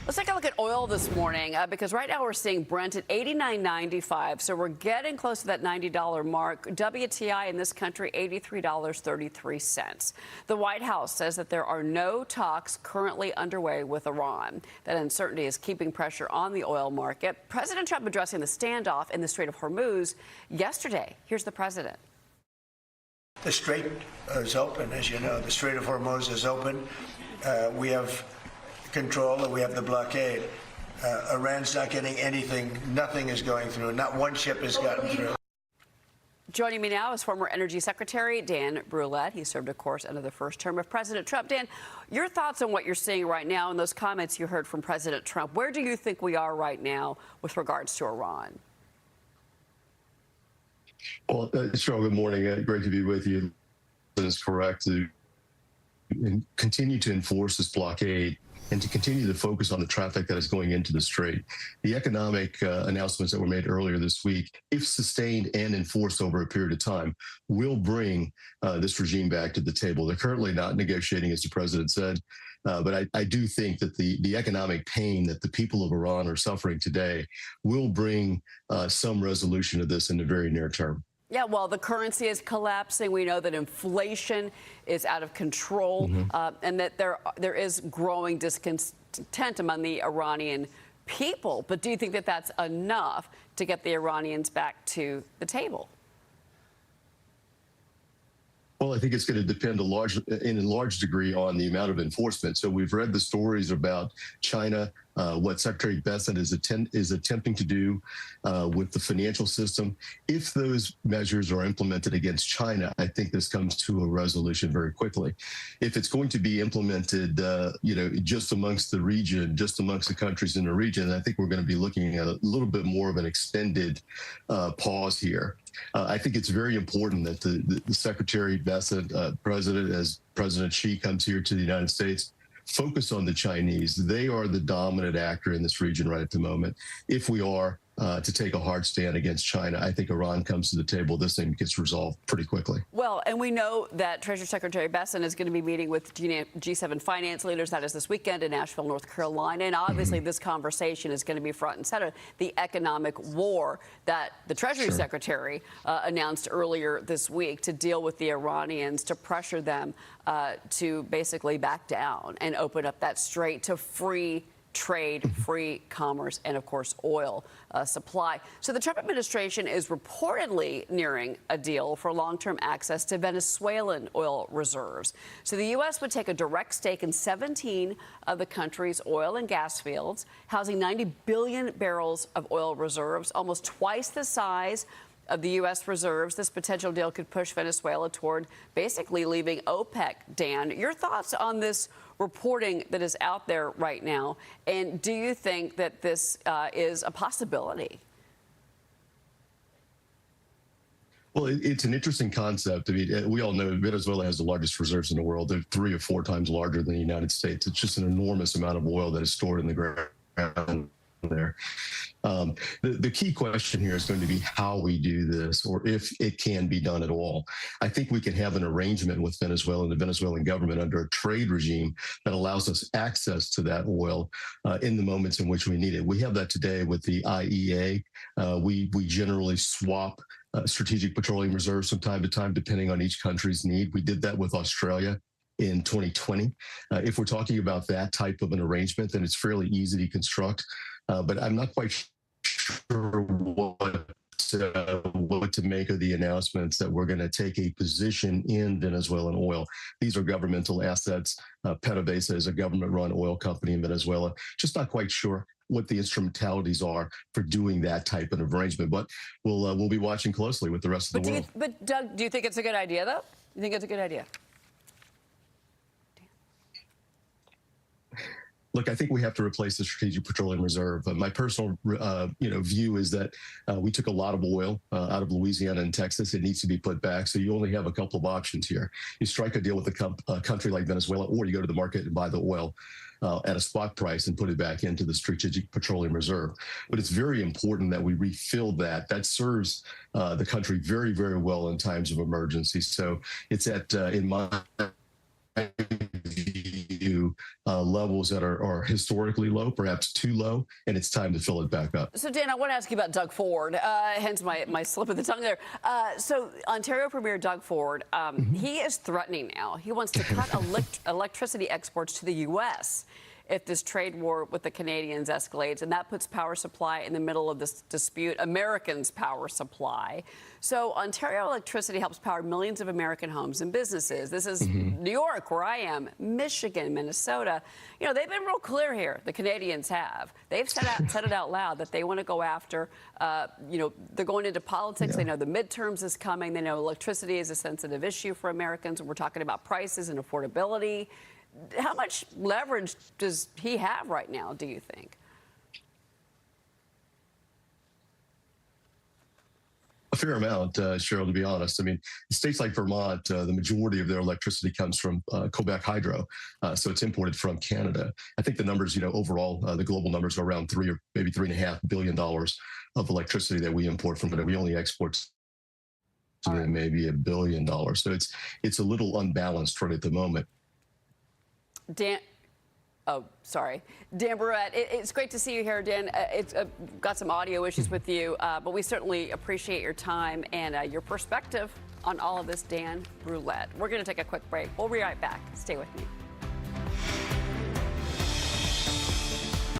Let's take a look at oil this morning because right now we're seeing Brent at $89.95. So we're getting close to that $90 mark. WTI in this country, $83.33. The White House says that there are no talks currently underway with Iran. That uncertainty is keeping pressure on the oil market. President Trump addressing the standoff in the Strait of Hormuz yesterday. Here's the president. The strait is open, as you know. The Strait of Hormuz is open. We have control and we have the blockade. Iran's not getting anything. Nothing is going through. Not one ship has gotten through. Joining me now is former Energy Secretary Dan Brouillette. He served, of course, under the first term of President Trump. Dan, your thoughts on what you're seeing right now and those comments you heard from President Trump. Where do you think we are right now with regards to Iran? Well, Cheryl, good morning. Great to be with you. It is correct to continue to enforce this blockade and to continue to focus on the traffic that is going into the strait. The economic announcements that were made earlier this week, if sustained and enforced over a period of time, will bring this regime back to the table. They're currently not negotiating, as the president said, but I do think that the economic pain that the people of Iran are suffering today will bring some resolution to this in the very near term. Yeah, well, the currency is collapsing. We know that inflation is out of control, and that there is growing discontent among the Iranian people. But do you think that that's enough to get the Iranians back to the table? Well, I think it's going to depend in a large degree on the amount of enforcement. So we've read the stories about China, what Secretary Bessent is attempting to do with the financial system. If those measures are implemented against China, I think this comes to a resolution very quickly. If it's going to be implemented, just amongst the region, just amongst the countries in the region, I think we're going to be looking at a little bit more of an extended pause here. I think it's very important that the Secretary Bessent, as President Xi comes here to the United States, focus on the Chinese. They are the dominant actor in this region right at the moment. If we are to take a hard stand against China, I think Iran comes to the table. This thing gets resolved pretty quickly. Well, and we know that Treasury Secretary Bessent is going to be meeting with G7 finance leaders. That is this weekend in Nashville, North Carolina. And obviously this conversation is going to be front and center. The economic war that the Treasury Secretary announced earlier this week to deal with the Iranians, to pressure them to basically back down and open up that strait to free trade, free commerce, and of course oil supply. So the Trump administration is reportedly nearing a deal for long-term access to Venezuelan oil reserves. So the U.S. would take a direct stake in 17 of the country's oil and gas fields, housing 90 billion barrels of oil reserves, almost twice the size of the U.S. reserves. This potential deal could push Venezuela toward basically leaving OPEC. Dan, your thoughts on this reporting that is out there right now, and do you think that this is a possibility? Well, it's an interesting concept. I mean, we all know Venezuela has the largest reserves in the world. They're 3 or 4 times larger than the United States. It's just an enormous amount of oil that is stored in the ground there. The key question here is going to be how we do this, or if it can be done at all. I think we can have an arrangement with Venezuela and the Venezuelan government under a trade regime that allows us access to that oil in the moments in which we need it. We have that today with the IEA. We generally swap strategic petroleum reserves from time to time, depending on each country's need. We did that with Australia in 2020. If we're talking about that type of an arrangement, then it's fairly easy to construct. But I'm not quite sure what to make of the announcements that we're going to take a position in Venezuelan oil. These are governmental assets. PDVSA is a government-run oil company in Venezuela. Just not quite sure what the instrumentalities are for doing that type of arrangement. But we'll be watching closely with the rest of the world. But Doug, do you think it's a good idea, though? You think it's a good idea? Look, I think we have to replace the Strategic Petroleum Reserve. My personal, view is that we took a lot of oil out of Louisiana and Texas. It needs to be put back. So you only have a couple of options here. You strike a deal with a country like Venezuela, or you go to the market and buy the oil at a spot price and put it back into the Strategic Petroleum Reserve. But it's very important that we refill that. That serves the country very, very well in times of emergency. So it's in my view, to levels that are historically low, perhaps too low, and it's time to fill it back up. So, Dan, I want to ask you about Doug Ford, hence my slip of the tongue there. So, Ontario Premier Doug Ford, he is threatening now. He wants to cut electricity exports to the U.S. if this trade war with the Canadians escalates, and that puts power supply in the middle of this dispute, Americans' power supply. So Ontario Electricity helps power millions of American homes and businesses. This is New York, where I am, Michigan, Minnesota. You know, they've been real clear here, the Canadians have. They've said it out loud that they want to go after, you know, they're going into politics. They know the midterms is coming. They know electricity is a sensitive issue for Americans. We're talking about prices and affordability. How much leverage does he have right now, do you think? A fair amount, Cheryl, to be honest. I mean, states like Vermont, the majority of their electricity comes from Quebec Hydro, so it's imported from Canada. I think the numbers, you know, overall, the global numbers are around $3 or maybe $3.5 billion of electricity that we import from it. We only export maybe $1 billion. So it's a little unbalanced right at the moment. Dan Brouillette, it's great to see you here, Dan. It's got some audio issues with you, but we certainly appreciate your time and your perspective on all of this, Dan Brouillette. We're going to take a quick break. We'll be right back. Stay with me.